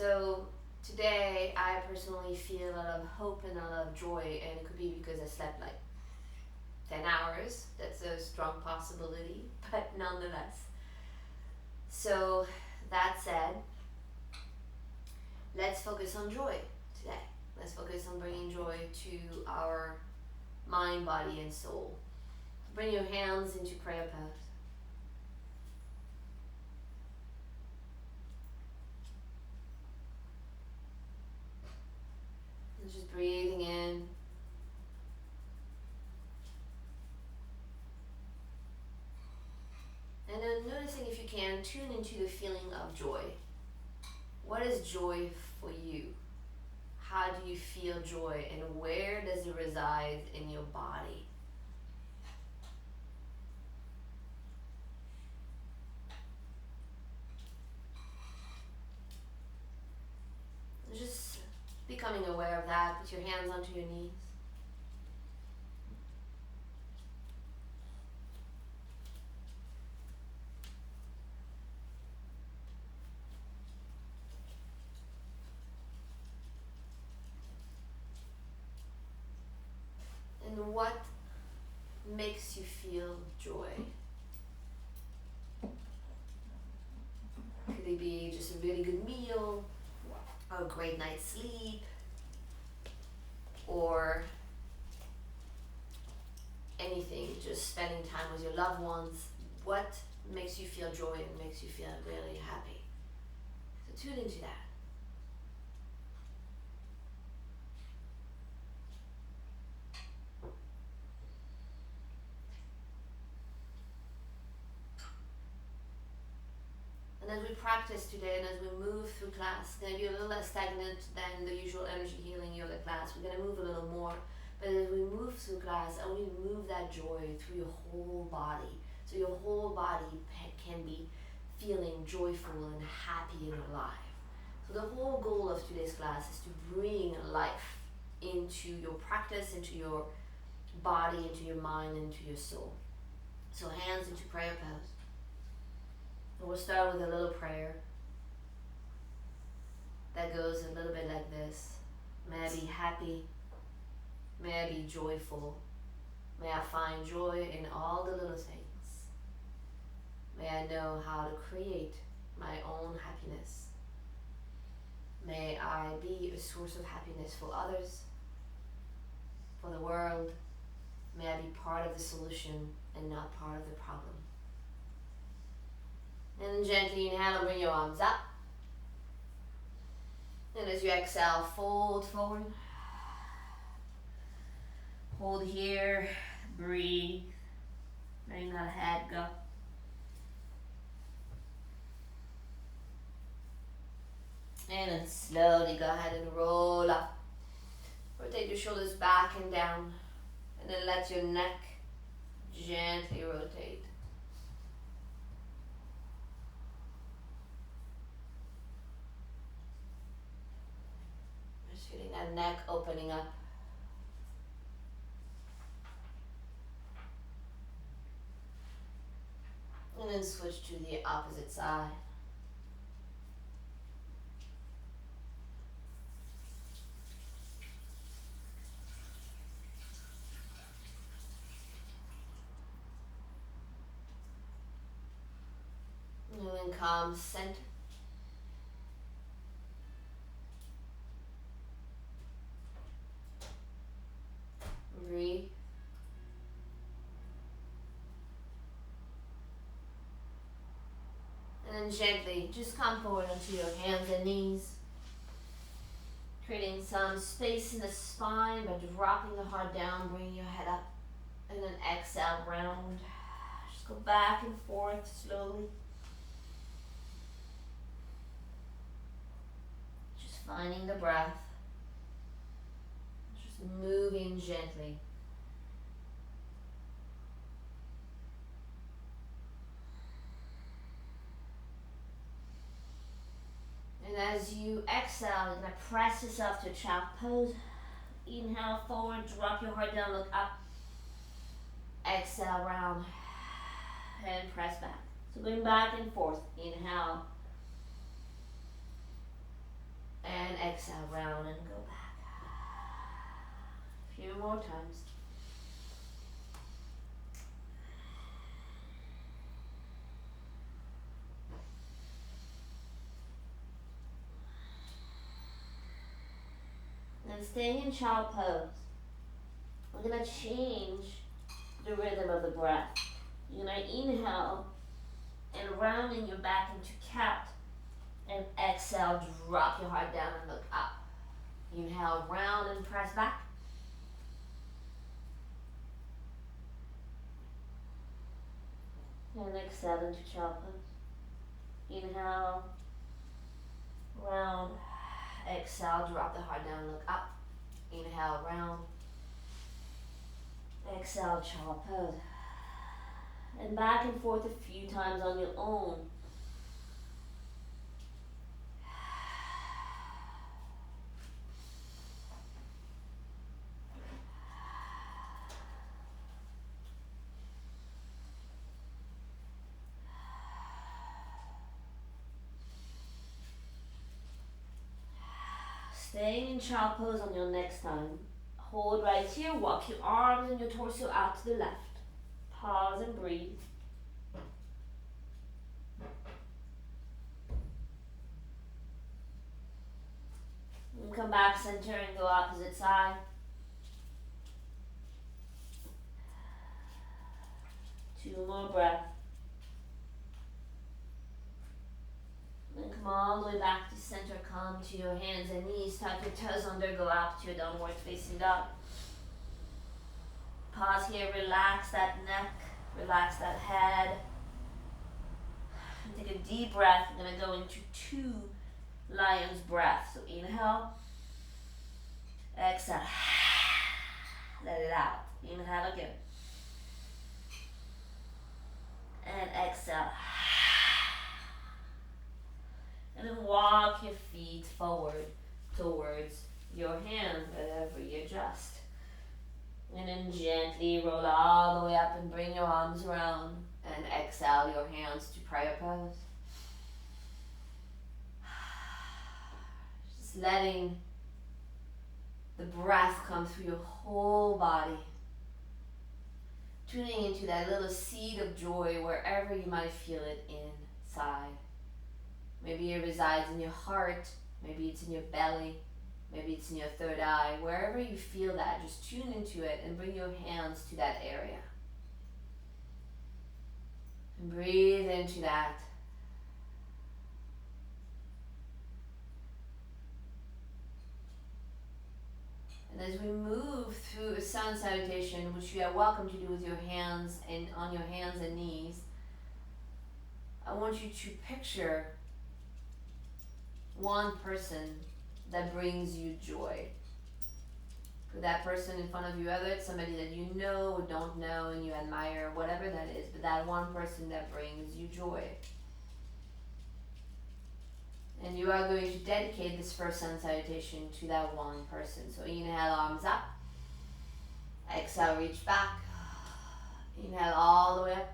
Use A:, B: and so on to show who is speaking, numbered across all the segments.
A: So today I personally feel a lot of hope and a lot of joy, and it could be because I slept like 10 hours. That's a strong possibility, but nonetheless. So that said, let's focus on joy today. Let's focus on bringing joy to our mind, body, and soul. Bring your hands into prayer pose. And just breathing in. And then noticing, if you can, tune into the feeling of joy. What is joy for you? How do you feel joy, and where does it reside in your body? Just becoming aware of that. Put your hands onto your knees. And what makes you feel joy? Could it be just a really good meal, or a great night's sleep, or anything, just spending time with your loved ones? What makes you feel joy and makes you feel really happy? So tune into that. And as we practice today and as we move through class, it's going to be a little less stagnant than the usual energy healing yoga class. We're going to move a little more. But as we move through class, I want you to move that joy through your whole body. So your whole body can be feeling joyful and happy and alive. So the whole goal of today's class is to bring life into your practice, into your body, into your mind, into your soul. So hands into prayer pose. And we'll start with a little prayer that goes a little bit like this. May I be happy. May I be joyful. May I find joy in all the little things. May I know how to create my own happiness. May I be a source of happiness for others, for the world. May I be part of the solution and not part of the problem. And gently inhale and bring your arms up. And as you exhale, fold forward. Hold here, breathe. Letting that head go. And then slowly go ahead and roll up. Rotate your shoulders back and down. And then let your neck gently rotate. Just feeling that neck opening up. And then switch to the opposite side. And then calm center. Breathe. And then gently just come forward onto your hands and knees. Creating some space in the spine by dropping the heart down, bringing your head up. And then exhale, round. Just go back and forth slowly. Just finding the breath. Just moving gently. And as you exhale, you're going to press yourself to a child pose. Inhale forward, drop your heart down, look up. Exhale, round, and press back. So going back and forth. Inhale. And exhale, round and go back. A few more times. And staying in child pose, we're going to change the rhythm of the breath. You're going to inhale and rounding your back into cat. And exhale, drop your heart down and look up. Inhale, round and press back. And exhale into child pose. Inhale, round. Exhale, drop the heart down, look up. Inhale, round. Exhale, child pose. And back and forth a few times on your own. Staying in child pose on your next time. Hold right here, walk your arms and your torso out to the left. Pause and breathe. And come back, center, and go opposite side. Two more breaths. And come all the way back to center. Come to your hands and knees. Tuck your toes under. Go up to your downward facing dog. Pause here. Relax that neck. Relax that head. And take a deep breath. I'm going to go into 2 lion's breaths. So inhale. Exhale. Let it out. Inhale again. And exhale. And then walk your feet forward towards your hands, wherever you adjust. And then gently roll all the way up and bring your arms around. And exhale your hands to prayer pose. Just letting the breath come through your whole body. Tuning into that little seed of joy wherever you might feel it inside. Maybe it resides in your heart, maybe it's in your belly, maybe it's in your third eye. Wherever you feel that, just tune into it and bring your hands to that area. And breathe into that. And as we move through a sun salutation, which you are welcome to do with your hands and on your hands and knees, I want you to picture one person that brings you joy. Put that person in front of you, whether it's somebody that you know or don't know and you admire, whatever that is, but that one person that brings you joy. And you are going to dedicate this first sun salutation to that one person. So inhale, arms up. Exhale, reach back. Inhale all the way up.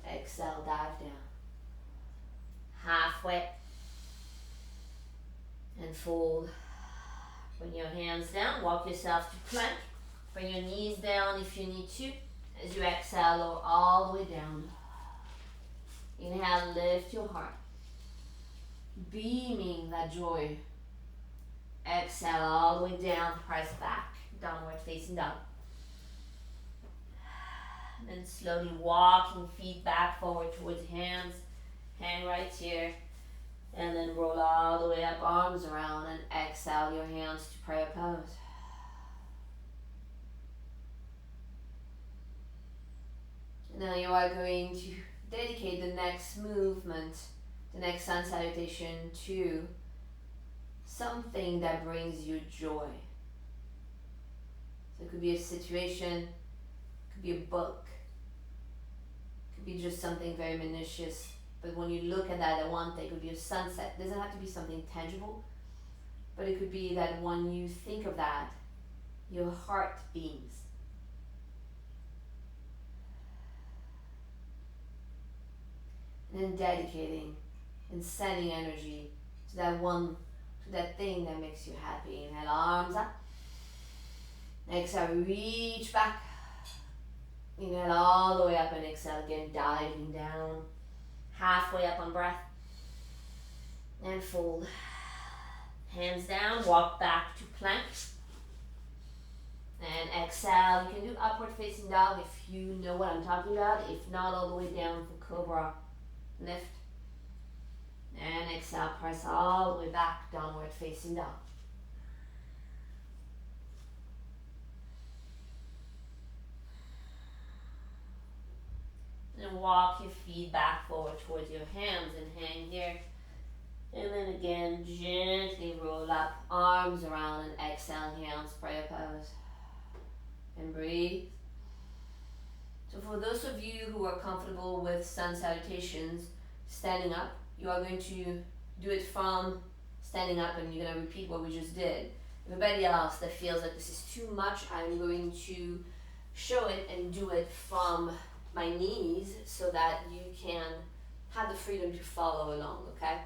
A: Exhale, dive down. Halfway. And fold. Bring your hands down, walk yourself to plank. Bring your knees down if you need to. As you exhale, lower all the way down. Inhale, lift your heart. Beaming that joy. Exhale all the way down, press back, downward facing dog. And then slowly walking feet back forward towards hands. Hand right here. And then roll all the way up, arms around, and exhale your hands to prayer pose. Now you are going to dedicate the next movement, the next sun salutation, to something that brings you joy. So it could be a situation, it could be a book, it could be just something very minutious. But when you look at that one thing, it could be a sunset. It doesn't have to be something tangible, but it could be that when you think of that, your heart beams. And then dedicating and sending energy to that one that thing that makes you happy. Inhale, arms up. Exhale, reach back. Inhale all the way up and exhale again, diving down. Halfway up on breath. And fold. Hands down, walk back to plank. And exhale, you can do upward facing dog if you know what I'm talking about. If not, all the way down for cobra. Lift. And exhale, press all the way back, downward facing dog. And walk your feet back forward towards your hands and hang here. And then again, gently roll up, arms around, and exhale, hands, prayer pose. And breathe. So for those of you who are comfortable with sun salutations, standing up, you are going to do it from standing up and you're going to repeat what we just did. Everybody else that feels like this is too much, I'm going to show it and do it from my knees so that you can have the freedom to follow along, okay?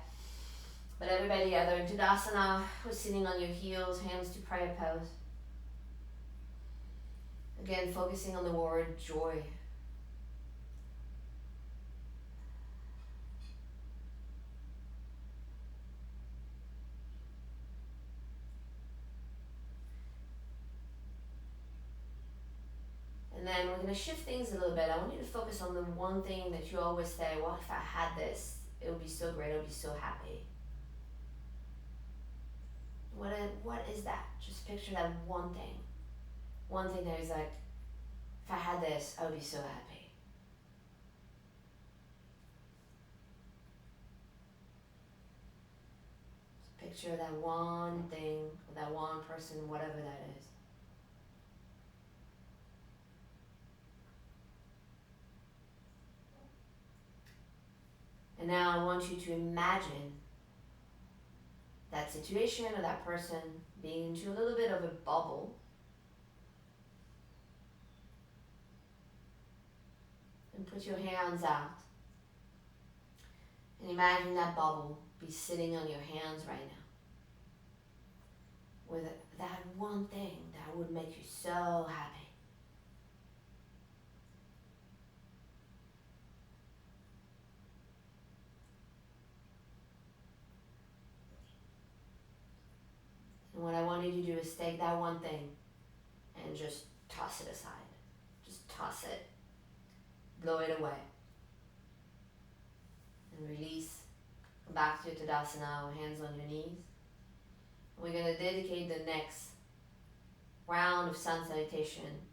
A: But everybody either in Tadasana or sitting on your heels, hands to prayer pose. Again, focusing on the word joy. And then we're going to shift things a little bit. I want you to focus on the one thing that you always say, well, if I had this, it would be so great, I would be so happy. What is that? Just picture that one thing. One thing that is like, if I had this, I would be so happy. Just picture that one thing, or that one person, whatever that is. And now I want you to imagine that situation or that person being into a little bit of a bubble. And put your hands out. And imagine that bubble be sitting on your hands right now. With that one thing that would make you so happy. And what I want you to do is take that one thing and just toss it aside. Just toss it. Blow it away. And release. Come back to your Tadasana, hands on your knees. We're going to dedicate the next round of sun salutation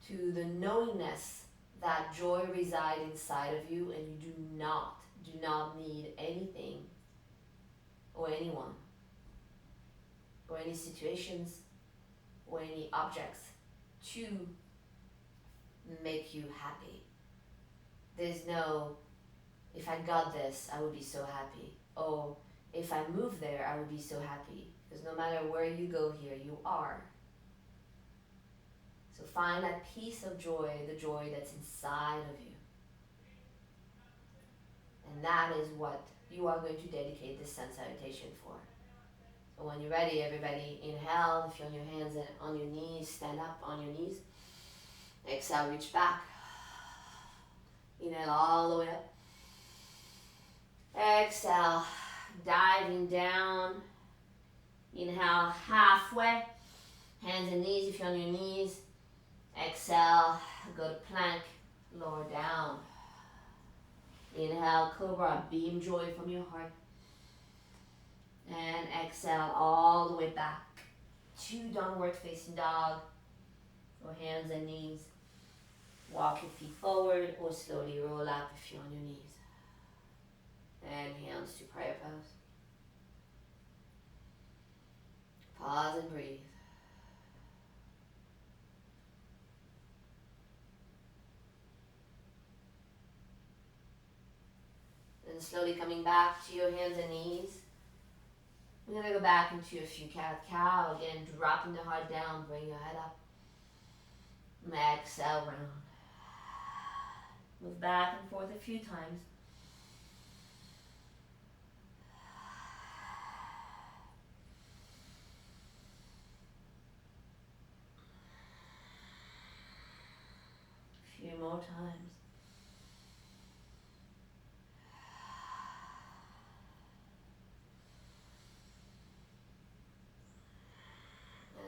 A: to the knowingness that joy resides inside of you, and you do not need anything or anyone or any situations or any objects to make you happy. There's no, if I got this, I would be so happy. Oh, if I move there, I would be so happy. Because no matter where you go here, you are. So find that piece of joy, the joy that's inside of you. And that is what you are going to dedicate this sun salutation for. So when you're ready, everybody, inhale. If you're on your hands and on your knees, stand up on your knees. Exhale, reach back. Inhale all the way up. Exhale, diving down. Inhale, halfway. Hands and knees if you're on your knees. Exhale, go to plank, lower down. Inhale, cobra, beam joy from your heart. And exhale all the way back to downward facing dog. Or hands and knees. Walk your feet forward or slowly roll up if you're on your knees. And hands to prayer pose. Pause and breathe. Then slowly coming back to your hands and knees. We're going to go back into a few cat-cow. Again, dropping the heart down, bring your head up. Exhale, round. Move back and forth a few times. more times.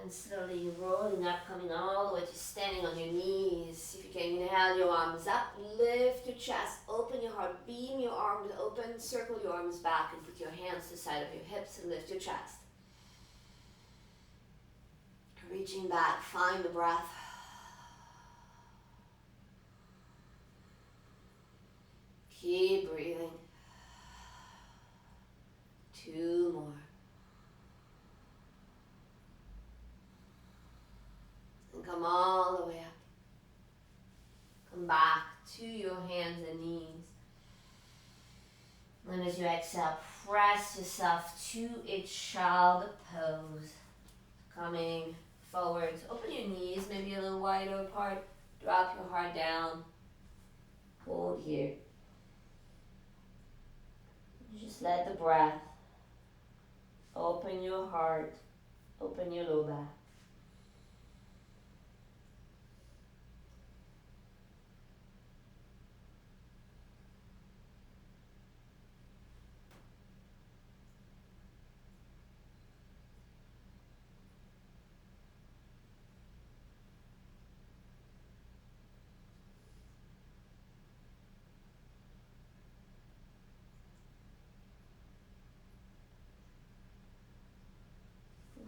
A: And slowly rolling up, coming all the way to standing on your knees. If you can, inhale your arms up, lift your chest, open your heart, beam your arms open, circle your arms back and put your hands to the side of your hips and lift your chest. Reaching back, find the breath. Keep breathing. 2 more. And come all the way up. Come back to your hands and knees. And as you exhale, press yourself to a child pose. Coming forwards. Open your knees, maybe a little wider apart. Drop your heart down. Hold here. Just let the breath open your heart, open your low back.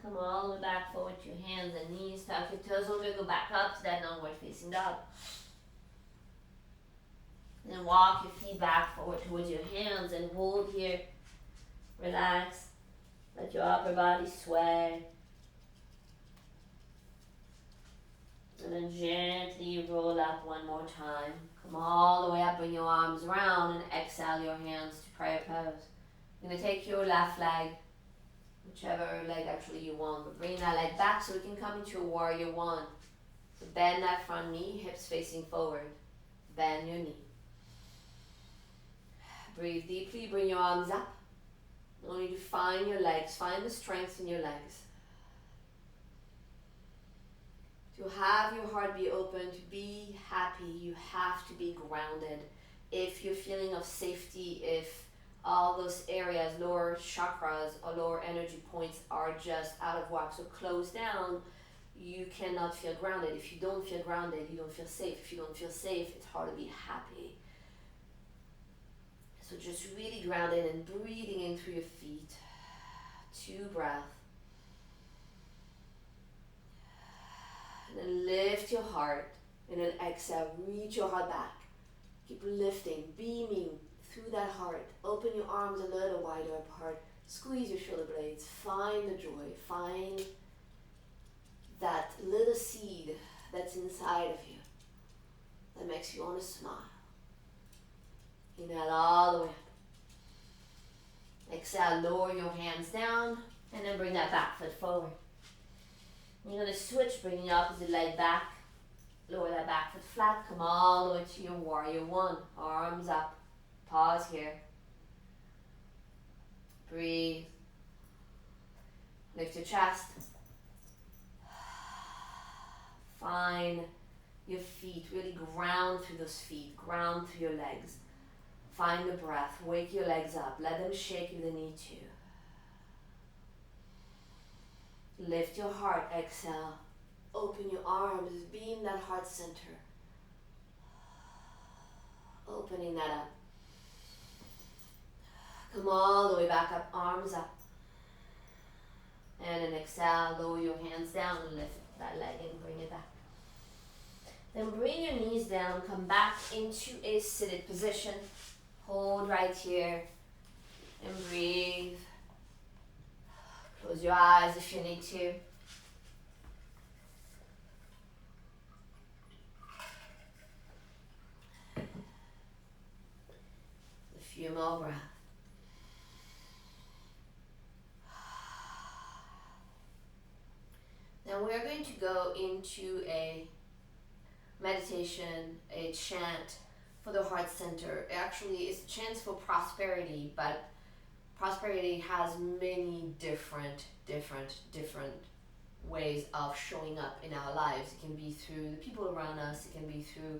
A: Come all the way back forward to your hands and knees. Tuck your toes over, go back up to that downward facing dog. Then walk your feet back forward towards your hands and hold here. Relax. Let your upper body sway. And then gently roll up one more time. Come all the way up, bring your arms around and exhale your hands to prayer pose. You're going to take your left leg, whichever leg actually you want, but bring that leg back so we can come into a warrior one. So bend that front knee, hips facing forward. Bend your knee. Breathe deeply, bring your arms up. I want you to find your legs, find the strength in your legs. To have your heart be open, to be happy, you have to be grounded. If your feeling of safety, if all those areas, lower chakras or lower energy points are just out of whack, so closed down, you cannot feel grounded. If you don't feel grounded, you don't feel safe. If you don't feel safe, it's hard to be happy. So just really grounded and breathing in through your feet. 2 breaths. And then lift your heart. And then exhale, reach your heart back. Keep lifting, beaming through that heart. Open your arms a little wider apart. Squeeze your shoulder blades. Find the joy. Find that little seed that's inside of you that makes you want to smile. Inhale all the way up. Exhale, lower your hands down and then bring that back foot forward. You're going to switch, bringing your opposite leg back. Lower that back foot flat. Come all the way to your warrior one. Arms up. Pause here. Breathe. Lift your chest. Find your feet. Really ground through those feet. Ground through your legs. Find the breath. Wake your legs up. Let them shake if they need to. Lift your heart. Exhale. Open your arms. Beam that heart center. Opening that up. Come all the way back up. Arms up. And then exhale. Lower your hands down. Lift that leg and bring it back. Then bring your knees down. Come back into a seated position. Hold right here and breathe. Close your eyes if you need to. A few more breaths. Now we're going to go into a meditation, a chant for the heart center. Actually, it's a chant for prosperity, but prosperity has many different ways of showing up in our lives. It can be through the people around us. It can be through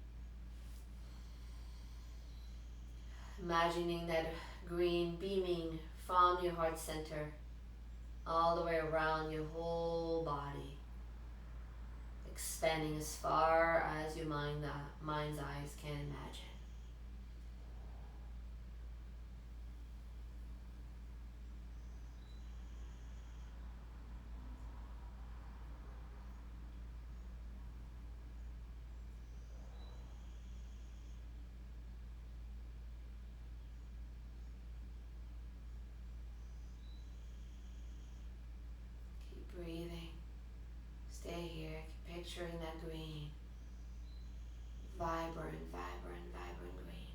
A: Imagining that green beaming from your heart center all the way around your whole body, expanding as far as your mind's eyes can imagine. Keep breathing. Stay here. Keep picturing that green. Vibrant, vibrant, vibrant green.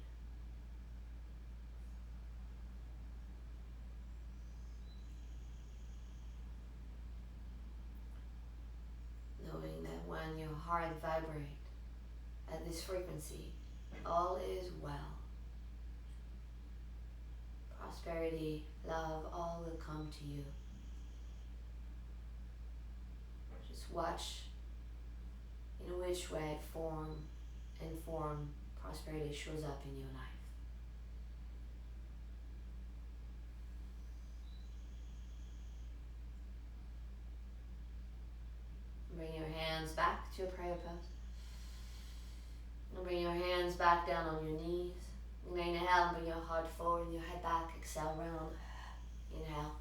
A: Knowing that when your heart vibrates at this frequency, all is well. Prosperity, love, all will come to you. Just watch in which way form prosperity shows up in your life. Bring your hands back to your prayer pose. And bring your hands back down on your knees. Inhale, bring your heart forward, your head back, exhale round. Inhale.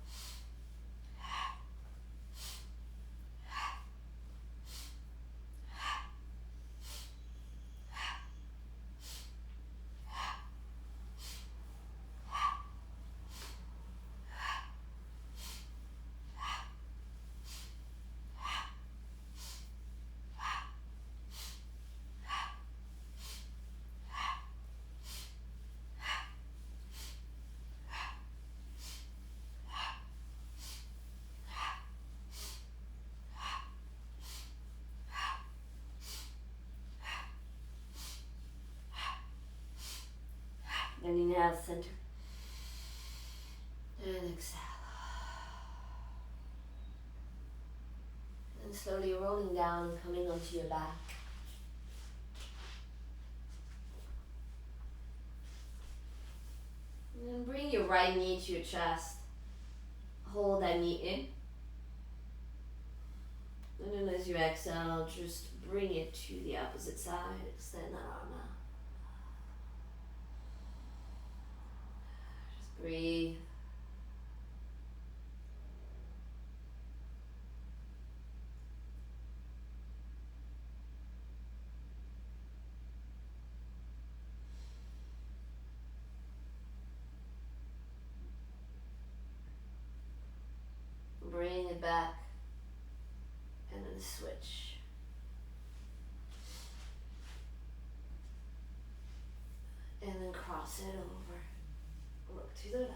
A: And inhale, center. And exhale. And slowly rolling down and coming onto your back. And then bring your right knee to your chest. Hold that knee in. And then as you exhale, just bring it to the opposite side. Extend that arm out. Just breathe. Bring it back. And then switch. And then cross it over. Look to the left.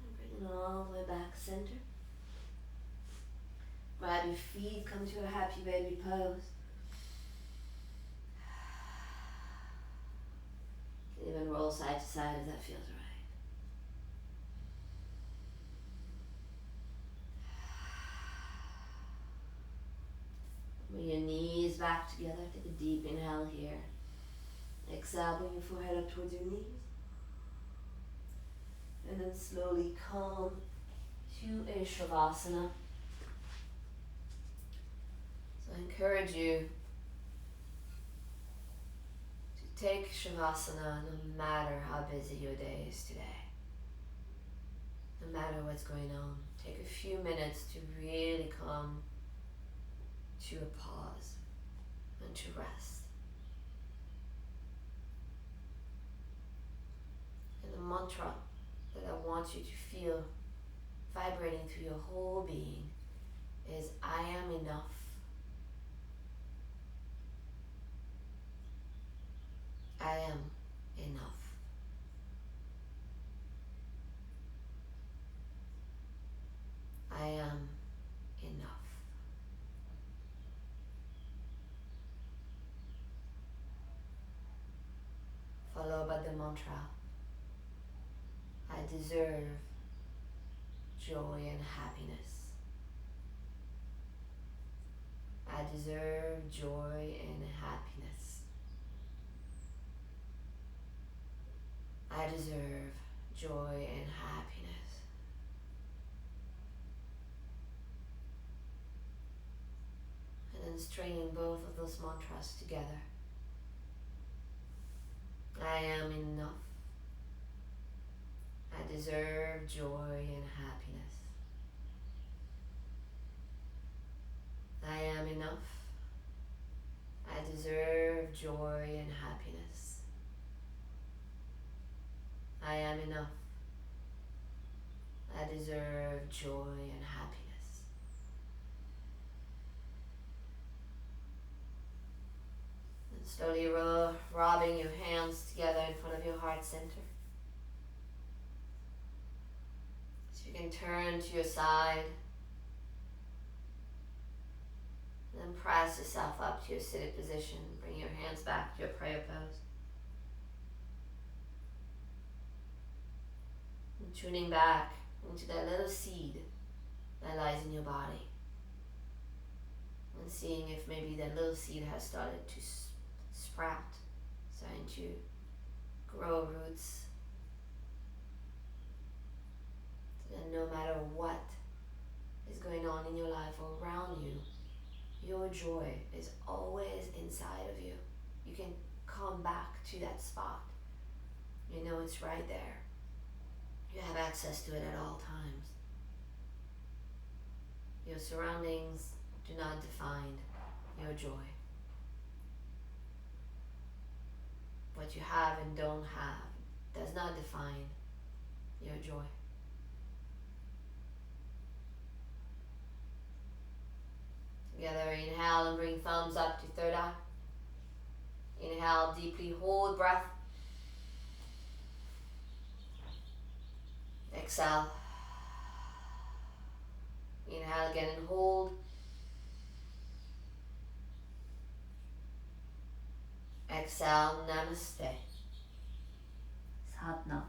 A: And bring it all the way back center. Grab your feet, come to a happy baby pose. You can even roll side to side if that feels right. Bring your knees back together. Take a deep inhale here. Exhale, bring your forehead up towards your knees. And then slowly come to a Shavasana. So I encourage you to take Shavasana no matter how busy your day is today. No matter what's going on. Take a few minutes to really come to a pause and to rest. And the mantra that I want you to feel vibrating through your whole being is I am enough. I am enough. I am enough. about the mantra. I deserve joy and happiness. I deserve joy and happiness. I deserve joy and happiness. And then stringing both of those mantras together. I am enough. I deserve joy and happiness. I am enough. I deserve joy and happiness. I am enough. I deserve joy and happiness. And slowly rubbing your hands together in front of your heart center. So you can turn to your side. And then press yourself up to your seated position. Bring your hands back to your prayer pose. And tuning back into that little seed that lies in your body. And seeing if maybe that little seed has started to sprout, starting to grow roots. So that no matter what is going on in your life or around you, your joy is always inside of you. You can come back to that spot. You know it's right there. You have access to it at all times. Your surroundings do not define your joy. What you have and don't have does not define your joy. Together, inhale and bring thumbs up to third eye. Inhale deeply, hold breath. Exhale. Inhale again and hold. Exhale, namaste. Sadhana.